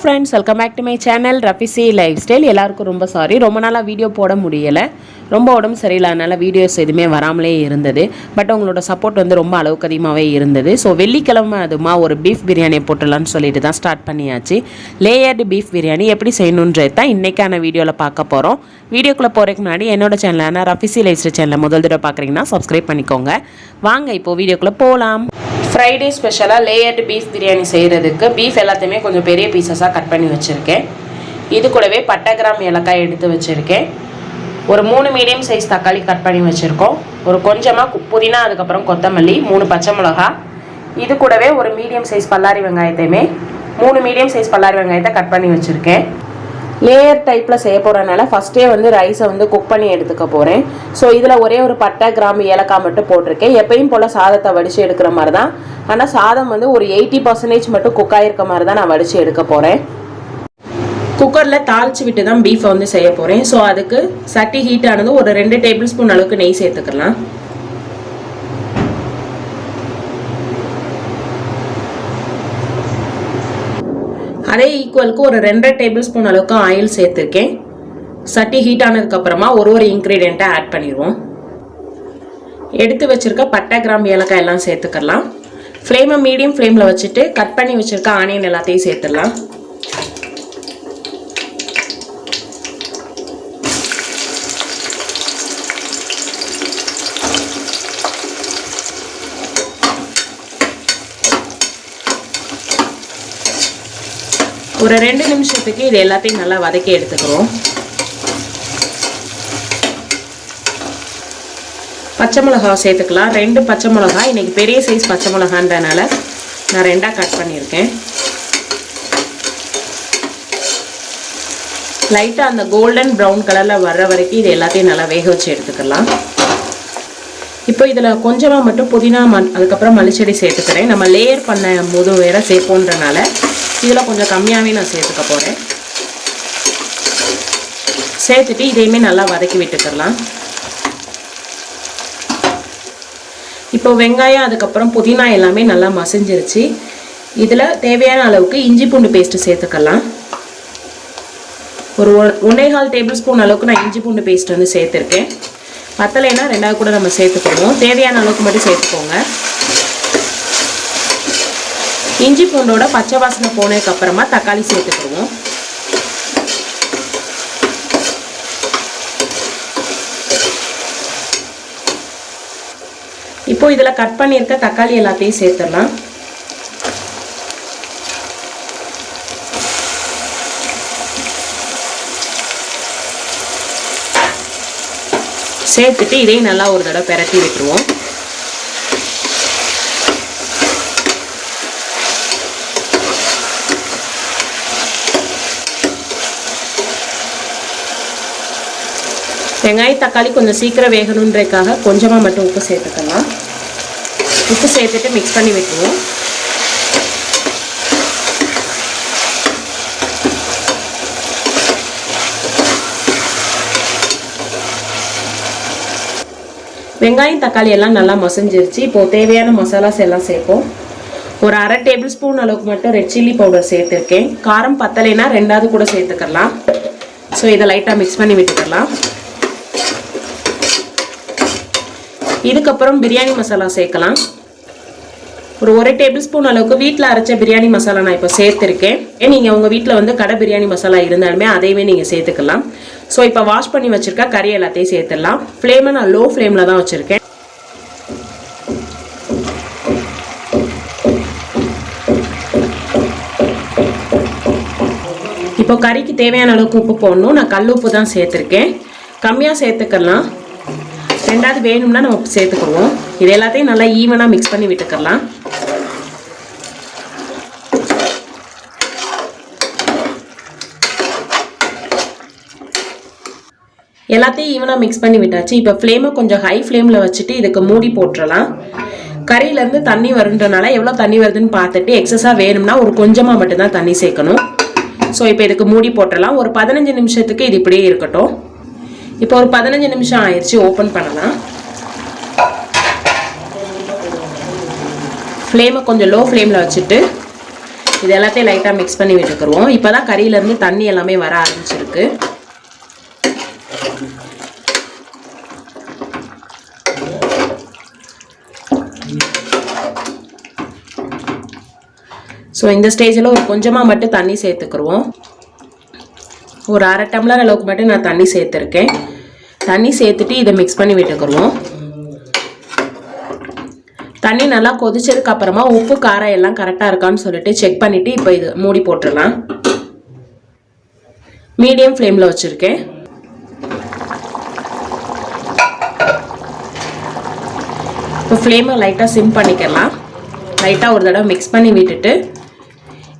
Friends, welcome back to my channel ரஃபிசி lifestyle. எல்லாருக்கும் ரொம்ப சாரி, ரொம்ப நாளாக வீடியோ போட முடியலை. ரொம்ப உடம்பு சரியில்லாதனால வீடியோஸ் எதுவுமே வராமலே இருந்தது. பட் உங்களோட சப்போர்ட் வந்து ரொம்ப அளவுக்கு அதிகமாகவே இருந்தது. ஸோ வெள்ளிக்கிழமை அதுமா ஒரு பீஃப் பிரியாணி போட்டுடலான்னு சொல்லிட்டு தான் ஸ்டார்ட் பண்ணியாச்சு. லேயர்டு பீஃப் பிரியாணி எப்படி செய்யணுன்றது தான் இன்றைக்கான வீடியோவில் பார்க்க போகிறோம். வீடியோக்குள்ளே போகிறதுக்கு முன்னாடி என்னோட சேனலான ரஃபிசி லைஃப் ஸ்டைல் சேனலை முதல் தடவை பார்க்குறீங்கன்னா சப்ஸ்கிரைப் பண்ணிக்கோங்க. வாங்க இப்போது வீடியோக்குள்ளே போகலாம். ஃப்ரைடே ஸ்பெஷலாக லேயர்டு பீஃப் பிரியாணி செய்கிறதுக்கு பீஃப் எல்லாத்தையுமே கொஞ்சம் பெரிய பீசஸாக கட் பண்ணி வச்சுருக்கேன். இது கூடவே பட்டை கிராம் ஏலக்காய் எடுத்து வச்சுருக்கேன். ஒரு 3 மீடியம் சைஸ் தக்காளி கட் பண்ணி வச்சுருக்கோம். ஒரு கொஞ்சமாக புதினா, அதுக்கப்புறம் கொத்தமல்லி, 3 பச்சை மிளகா. இது கூடவே ஒரு மீடியம் சைஸ் பல்லாரி வெங்காயத்தையுமே 3 மீடியம் சைஸ் பல்லாரி வெங்காயத்தை கட் பண்ணி வச்சுருக்கேன். லேயர் டைப்பில் செய்ய போகிறதுனால ஃபஸ்ட்டே வந்து ரைஸை வந்து குக் பண்ணி எடுத்துக்க போகிறேன். ஸோ இதில் ஒரே ஒரு பட்டை கிராம்பு ஏலக்காய் மட்டும் போட்டிருக்கேன். எப்பயும் போல் சாதத்தை வடித்து எடுக்கிற மாதிரி தான். ஆனால் சாதம் வந்து ஒரு 80% மட்டும் குக் ஆகிருக்க மாதிரி தான் நான் வடித்து எடுக்க போகிறேன். குக்கரில் தாளித்து விட்டு தான் பீஃபை வந்து செய்ய போகிறேன். ஸோ அதுக்கு சட்டி ஹீட் ஆனது ஒரு 2 டேபிள் ஸ்பூன் அளவுக்கு நெய் சேர்த்துக்கலாம். அதே ஈக்குவலுக்கு ஒரு 2 டேபிள் ஸ்பூன் அளவுக்கு ஆயில் சேர்த்துருக்கேன். சட்டி ஹீட் ஆனதுக்கப்புறமா ஒரு இன்க்ரீடியண்ட்டை ஆட் பண்ணிடுவோம். எடுத்து வச்சுருக்க பட்டை கிராம்பு ஏலக்காய் எல்லாம் சேர்த்துக்கலாம். ஃப்ளேமை மீடியம் ஃப்ளேமில் வச்சுட்டு கட் பண்ணி வச்சுருக்க ஆனியன் எல்லாத்தையும் சேர்த்துடலாம். ஒரு 2 நிமிஷத்துக்கு இது எல்லாத்தையும் நல்லா வதக்கி எடுத்துக்கிறோம். பச்சை மிளகா சேர்த்துக்கலாம். 2 பச்சை மிளகா, இன்றைக்கி பெரிய சைஸ் பச்சை மிளகான்றனால நான் 2ஆக கட் பண்ணியிருக்கேன். லைட்டாக அந்த கோல்டன் ப்ரௌன் கலரில் வர்ற வரைக்கும் இது எல்லாத்தையும் நல்லா வேக வச்சு எடுத்துக்கலாம். இப்போ இதில் கொஞ்சமாக மட்டும் புதினா அதுக்கப்புறம் மல்லிச்செடி சேர்த்துக்கிறேன். நம்ம லேயர் பண்ண போது வேற சேர்ப்போன்றனால இதில் கொஞ்சம் கம்மியாகவே நான் சேர்த்துக்க போகிறேன். சேர்த்துட்டு இதையுமே நல்லா வதக்கி விட்டுக்கலாம். இப்போ வெங்காயம் அதுக்கப்புறம் புதினா எல்லாமே நல்லா மசிஞ்சிருச்சு. இதில் தேவையான அளவுக்கு இஞ்சி பூண்டு பேஸ்ட்டு சேர்த்துக்கலாம். ஒரு 1.25 டேபிள் ஸ்பூன் அளவுக்கு நான் இஞ்சி பூண்டு பேஸ்ட் வந்து சேர்த்துருக்கேன். பத்தலைன்னா 2ஆவது கூட நம்ம சேர்த்துக்குவோம். தேவையான அளவுக்கு மட்டும் சேர்த்துக்கோங்க. இஞ்சி பூண்டோட பச்சை வாசனை போனதுக்கப்புறமா தக்காளி சேர்த்துக்குவோம். இப்போ இதில் கட் பண்ணியிருக்க தக்காளி எல்லாத்தையும் சேர்த்துடலாம். சேர்த்துட்டு இதையும் நல்லா ஒரு தடவை பிரட்டி விட்டுருவோம். வெங்காயம் தக்காளி கொஞ்சம் சீக்கிரம் வேகணுன்றதுக்காக கொஞ்சமாக மட்டும் உப்பு சேர்த்துக்கலாம். உப்பு சேர்த்துட்டு மிக்ஸ் பண்ணி விட்டுருவோம். வெங்காயம் தக்காளி எல்லாம் நல்லா மசிஞ்சிருச்சு. இப்போது தேவையான மசாலாஸ் எல்லாம் சேர்ப்போம். ஒரு 1/2 டேபிள் ஸ்பூன் அளவுக்கு மட்டும் ரெட் சில்லி பவுடர் சேர்த்துருக்கேன். காரம் பத்தலைன்னா 2ஆவது கூட சேர்த்துக்கலாம். ஸோ இதை லைட்டாக மிக்ஸ் பண்ணி விட்டுக்கலாம். இதுக்கப்புறம் பிரியாணி மசாலா சேர்க்கலாம். ஒரு 1 டேபிள் ஸ்பூன் அளவுக்கு வீட்டில் அரைச்ச பிரியாணி மசாலா நான் இப்போ சேர்த்துருக்கேன். நீங்கள் உங்கள் வீட்டில் வந்து கடை பிரியாணி மசாலா இருந்தாலுமே அதையுமே நீங்கள் சேர்த்துக்கலாம். ஸோ இப்போ வாஷ் பண்ணி வச்சுருக்க கறி எல்லாத்தையும் சேர்த்துடலாம். ஃப்ளேமை நான் லோ ஃப்ளேமில் தான் வச்சுருக்கேன். இப்போ கறிக்கு தேவையான அளவுக்கு உப்பு போடணும். நான் கல் உப்பு தான் சேர்த்துருக்கேன். கம்மியாக சேர்த்துக்கலாம். 2ஆவது வேணும்னா நம்ம சேர்த்துக்குவோம். இது எல்லாத்தையும் நல்லா ஈவனாக மிக்ஸ் பண்ணி விட்டுக்கலாம். எல்லாத்தையும் ஈவனாக மிக்ஸ் பண்ணி விட்டாச்சு. இப்போ ஃப்ளேமை கொஞ்சம் ஹை ஃப்ளேமில் வச்சுட்டு இதுக்கு மூடி போட்டுடலாம். கறியிலேருந்து தண்ணி வருன்றனால எவ்வளோ தண்ணி வருதுன்னு பார்த்துட்டு எக்ஸஸாக வேணும்னா ஒரு கொஞ்சமாக மட்டும்தான் தண்ணி சேர்க்கணும். ஸோ இப்போ இதுக்கு மூடி போட்டுடலாம். ஒரு 15 நிமிஷத்துக்கு இது இப்படியே இருக்கட்டும். இப்போ ஒரு 15 நிமிஷம் ஆயிடுச்சு. ஓப்பன் பண்ணலாம். ஃப்ளேமை கொஞ்சம் லோ ஃப்ளேமில் வச்சுட்டு இது எல்லாத்தையும் லைட்டாக மிக்ஸ் பண்ணி விட்டுக்குருவோம். இப்போ தான் கறியிலேருந்து தண்ணி எல்லாமே வர ஆரம்பிச்சிருக்கு. ஸோ இந்த ஸ்டேஜில் ஒரு கொஞ்சமாக மட்டும் தண்ணி சேர்த்துக்குருவோம். ஒரு அரை டம்ளர் அளவுக்கு மட்டும் நான் தண்ணி சேர்த்துருக்கேன். தண்ணி சேர்த்துட்டு இதை மிக்ஸ் பண்ணி விட்டுக்குருவோம். தண்ணி நல்லா கொதிச்சதுக்கு அப்புறமா உப்பு காரம் எல்லாம் கரெக்டாக இருக்கான்னு சொல்லிட்டு செக் பண்ணிவிட்டு இப்போ இது மூடி போட்டுடலாம். மீடியம் ஃப்ளேமில் வச்சுருக்கேன். இப்போ ஃப்ளேமை லைட்டாக சிம் பண்ணிக்கலாம். லைட்டாக ஒரு தடவை மிக்ஸ் பண்ணி விட்டுட்டு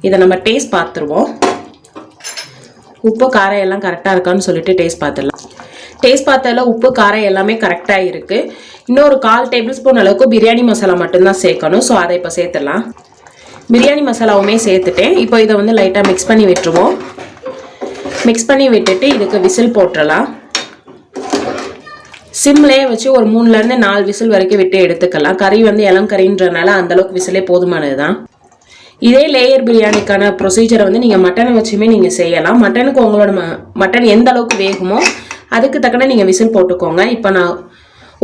இதை நம்ம டேஸ்ட் பார்த்துருவோம். உப்பு காரம் எல்லாம் கரெக்டாக இருக்கான்னு சொல்லிட்டு டேஸ்ட் பார்த்துடலாம். டேஸ்ட் பார்த்ததில் உப்பு காரம் எல்லாமே கரெக்டாக இருக்குது. இன்னொரு 1/4 டேபிள் ஸ்பூன் அளவுக்கு பிரியாணி மசாலா மட்டும்தான் சேர்க்கணும். ஸோ அதை இப்போ சேர்த்துடலாம். பிரியாணி மசாலாவுமே சேர்த்துட்டேன். இப்போ இதை வந்து லைட்டாக மிக்ஸ் பண்ணி விட்டுருவோம். மிக்ஸ் பண்ணி விட்டுட்டு இதுக்கு விசில் போட்டுடலாம். சிம்லேயே வச்சு ஒரு 3லேருந்து 4 விசில் வரைக்கும் விட்டு எடுத்துக்கலாம். கறி வந்து இளம் கறின்றனால அந்தளவுக்கு விசிலே போதுமானது தான். இதே லேயர் பிரியாணிக்கான ப்ரொசீஜரை வந்து நீங்கள் மட்டனை வச்சுமே நீங்கள் செய்யலாம். மட்டனுக்கு உங்களோட மட்டன் எந்த அளவுக்கு வேகுமோ அதுக்கு தக்கன நீங்கள் விசில் போட்டுக்கோங்க. இப்போ நான்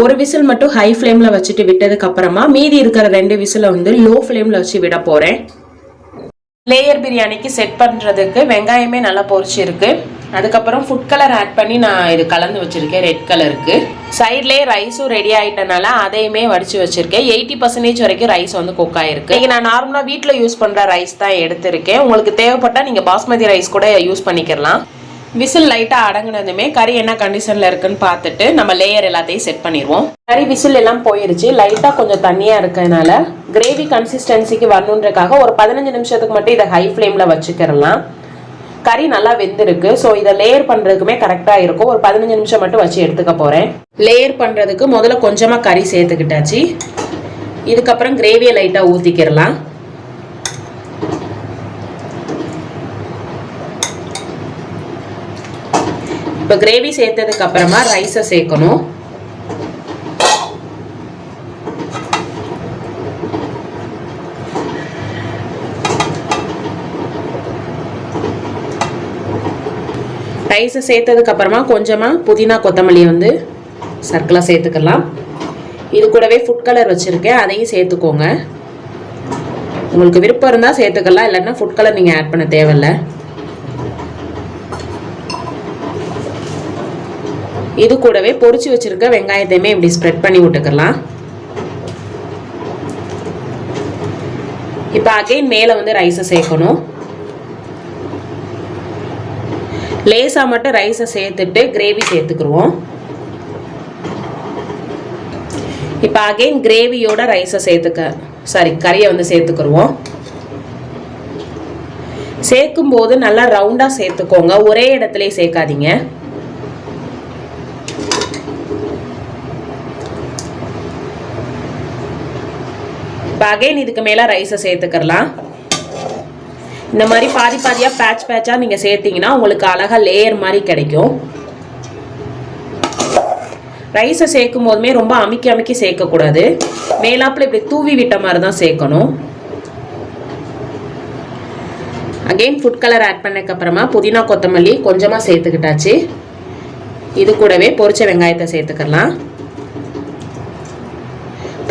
ஒரு விசில் மட்டும் ஹை ஃப்ளேமில் வச்சுட்டு விட்டதுக்கு அப்புறமா மீதி இருக்கிற 2 விசிலை வந்து லோ ஃப்ளேமில் வச்சு விட போகிறேன். லேயர் பிரியாணிக்கு செட் பண்ணுறதுக்கு வெங்காயமே நல்லா பொரிச்சிருக்கு. அதுக்கப்புறம் ஃபுட் கலர் ஆட் பண்ணி நான் இது கலந்து வச்சுருக்கேன் ரெட் கலருக்கு. சைட்லேயே ரைஸும் ரெடி ஆகிட்டனால அதையுமே வடித்து வச்சுருக்கேன். 80% வரைக்கும் ரைஸ் வந்து குக் ஆகிருக்கு. இங்கே நான் நார்மலாக வீட்டில் யூஸ் பண்ணுற ரைஸ் தான் எடுத்திருக்கேன். உங்களுக்கு தேவைப்பட்டால் நீங்கள் பாஸ்மதி ரைஸ் கூட யூஸ் பண்ணிக்கலாம். விசில் லைட்டாக அடங்கினதுமே கறி என்ன கண்டிஷனில் இருக்குன்னு பார்த்துட்டு நம்ம லேயர் எல்லாத்தையும் செட் பண்ணிடுவோம். கறி விசில் எல்லாம் போயிருச்சு. லைட்டாக கொஞ்சம் தண்ணியாக இருக்கிறதுனால கிரேவி கன்சிஸ்டன்சிக்கு வரணுன்றக்காக ஒரு 15 நிமிஷத்துக்கு மட்டும் இதை ஹை ஃப்ளேமில் வச்சுக்கிறலாம். கறி நல்லா வெந்திருக்கு. ஸோ இதை லேயர் பண்ணுறதுக்குமே கரெக்டாக இருக்கும். ஒரு 15 நிமிஷம் மட்டும் வச்சு எடுத்துக்க போகிறேன். லேயர் பண்ணுறதுக்கு முதல்ல கொஞ்சமாக கறி சேர்த்துக்கிட்டாச்சு. இதுக்கப்புறம் கிரேவியை லைட்டாக ஊற்றிக்கிறலாம். இப்போ கிரேவி சேர்த்ததுக்கு அப்புறமா ரைஸை சேர்க்கணும். ரைஸை சேர்த்ததுக்கு அப்புறமா கொஞ்சமாக புதினா கொத்தமல்லி வந்து சர்க்கலாக சேர்த்துக்கலாம். இது கூடவே ஃபுட் கலர் வச்சுருக்கேன், அதையும் சேர்த்துக்கோங்க. உங்களுக்கு விருப்பம் இருந்தால் சேர்த்துக்கலாம், இல்லைன்னா ஃபுட் கலர் நீங்கள் ஆட் பண்ண தேவையில்லை. இது கூடவே பொரிச்சு வச்சுருக்க வெங்காயத்தையுமே இப்படி ஸ்ப்ரெட் பண்ணி விட்டுக்கலாம். இப்போ அகைன் மேலே வந்து ரைஸை சேர்க்கணும். லேசாக மட்டும் ரைஸை சேர்த்துட்டு கிரேவி சேர்த்துக்குருவோம். இப்போ அகைன் கிரேவியோட ரைஸை கறியை வந்து சேர்த்துக்குருவோம். சேர்க்கும் போது நல்லா ரவுண்டாக சேர்த்துக்கோங்க, ஒரே இடத்துல சேர்க்காதீங்க. இப்போ அகைன் இதுக்கு மேலே ரைஸை சேர்த்துக்கலாம். இந்த மாதிரி பாதி பாதியாக பேட்சாக நீங்கள் சேர்த்திங்கன்னா உங்களுக்கு அழகாக லேயர் மாதிரி கிடைக்கும். ரைஸை சேர்க்கும் போதுமே ரொம்ப அமுக்கி சேர்க்கக்கூடாது. மேலாப்பில் இப்படி தூவி விட்ட மாதிரி தான் சேர்க்கணும். அகெயின் ஃபுட் கலர் ஆட் பண்ணக்கப்புறமா புதினா கொத்தமல்லி கொஞ்சமாக சேர்த்துக்கிட்டாச்சு. இது கூடவே பொரிச்ச வெங்காயத்தை சேர்த்துக்கலாம்.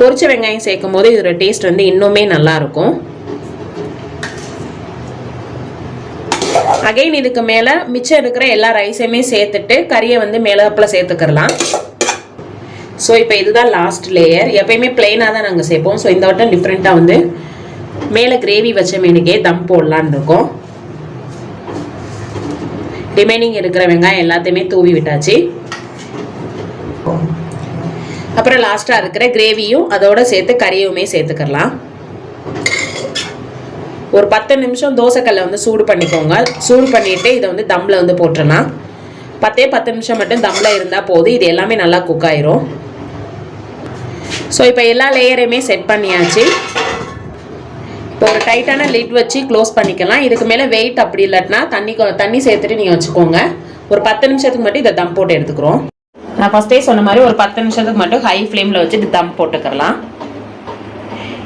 பொரிச்ச வெங்காயம் சேர்க்கும் போது இதோட டேஸ்ட் வந்து இன்னுமே நல்லாயிருக்கும். அகைன் இதுக்கு மேலே மிச்சம் இருக்கிற எல்லா ரைஸையுமே சேர்த்துட்டு கறியை வந்து மேலாப்பில் சேர்த்துக்கலாம். ஸோ இப்போ இதுதான் லாஸ்ட் லேயர். எப்பயுமே பிளெயினாக தான் நாங்கள் சேர்ப்போம். ஸோ இந்த வட்டம் டிஃப்ரெண்ட்டாக வந்து மேலே கிரேவி வச்ச மீனுக்கே தம் போடலான்னு இருக்கோம். ரிமைனிங் இருக்கிற வெங்காயம் எல்லாத்தையுமே தூவி விட்டாச்சு. அப்புறம் லாஸ்ட்டாக இருக்கிற கிரேவியும் அதோட சேர்த்து கறியுமே சேர்த்துக்கலாம். ஒரு 10 நிமிஷம் தோசைக்கல்லை வந்து சூடு பண்ணிக்கோங்க. சூடு பண்ணிவிட்டு இதை வந்து தம்மில் வந்து போட்டுடலாம். 10 நிமிஷம் மட்டும் தம்மில் இருந்தால் போதும். இது எல்லாமே நல்லா குக் ஆயிரும். ஸோ இப்போ எல்லா லேயரையுமே செட் பண்ணியாச்சு. இப்போ ஒரு டைட்டான லிட் வச்சு க்ளோஸ் பண்ணிக்கலாம். இதுக்கு மேலே வெயிட் அப்படி இல்லாட்டினா தண்ணி சேர்த்துட்டு நீங்கள் வச்சுக்கோங்க. ஒரு 10 நிமிஷத்துக்கு மட்டும் இதை தம் போட்டு எடுத்துக்கிறோம். நான் ஃபஸ்ட்டே சொன்ன மாதிரி ஒரு 10 நிமிஷத்துக்கு மட்டும் ஹை ஃப்ளேமில் வச்சு தம் போட்டுக்கலாம்.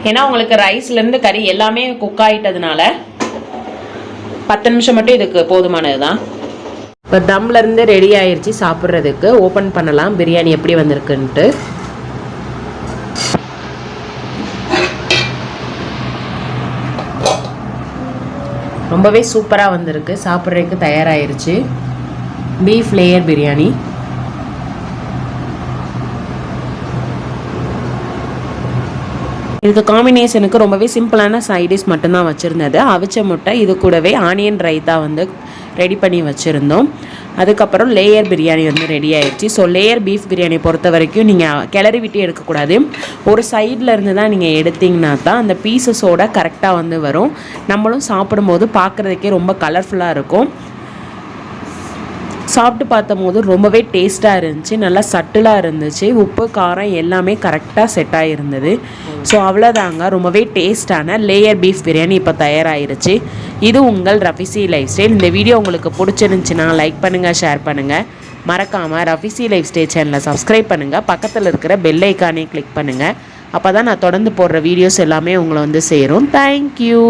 ஏன்னா உங்களுக்கு ரைஸ்லேருந்து கறி எல்லாமே குக் ஆகிட்டதுனால 10 நிமிஷம் மட்டும் இதுக்கு போதுமானது தான். இப்போ தம்லேருந்து ரெடி ஆயிடுச்சு சாப்பிட்றதுக்கு. ஓப்பன் பண்ணலாம் பிரியாணி எப்படி வந்திருக்குன்ட்டு. ரொம்பவே சூப்பராக வந்திருக்கு. சாப்பிட்றதுக்கு தயாராகிருச்சு. Beef layer biryani. இதுக்கு காம்பினேஷனுக்கு ரொம்பவே சிம்பிளான சைடிஷ் மட்டும்தான் வச்சுருந்தது. அவிச்ச முட்டை, இது கூடவே ஆனியன் ரைத்தா வந்து ரெடி பண்ணி வச்சுருந்தோம். அதுக்கப்புறம் லேயர் பிரியாணி வந்து ரெடி ஆயிடுச்சு. ஸோ லேயர் பீஃப் பிரியாணி பொறுத்த வரைக்கும் நீங்கள் கிளறி விட்டு எடுக்கக்கூடாது. ஒரு சைடில் இருந்து தான் நீங்கள் எடுத்திங்கன்னா தான் அந்த பீசஸோட கரெக்டாக வந்து வரும். நம்மளும் சாப்பிடும்போது பார்க்குறதுக்கே ரொம்ப கலர்ஃபுல்லாக இருக்கும். சாப்பிட்டு பார்த்தம்போது ரொம்பவே டேஸ்ட்டாக இருந்துச்சு. நல்லா சட்டிலாக இருந்துச்சு. உப்பு காரம் எல்லாமே கரெக்டாக செட் ஆகிருந்தது. ஸோ அவ்வளோதாங்க, ரொம்பவே டேஸ்டான லேயர் பீஃப் பிரியாணி இப்போ தயாராகிருச்சு. இது உங்கள் ரஃபிசி லைஃப் ஸ்டைல். இந்த வீடியோ உங்களுக்கு பிடிச்சிருந்துச்சின்னா லைக் பண்ணுங்கள், ஷேர் பண்ணுங்கள். மறக்காமல் ரஃபிசி லைஃப் ஸ்டைல் சேனலை சப்ஸ்கிரைப் பண்ணுங்கள். பக்கத்தில் இருக்கிற பெல் ஐக்கானே கிளிக் பண்ணுங்கள். அப்போ தான் நான் தொடர்ந்து போடுற வீடியோஸ் எல்லாமே உங்களை வந்து சேரும். தேங்க்யூ.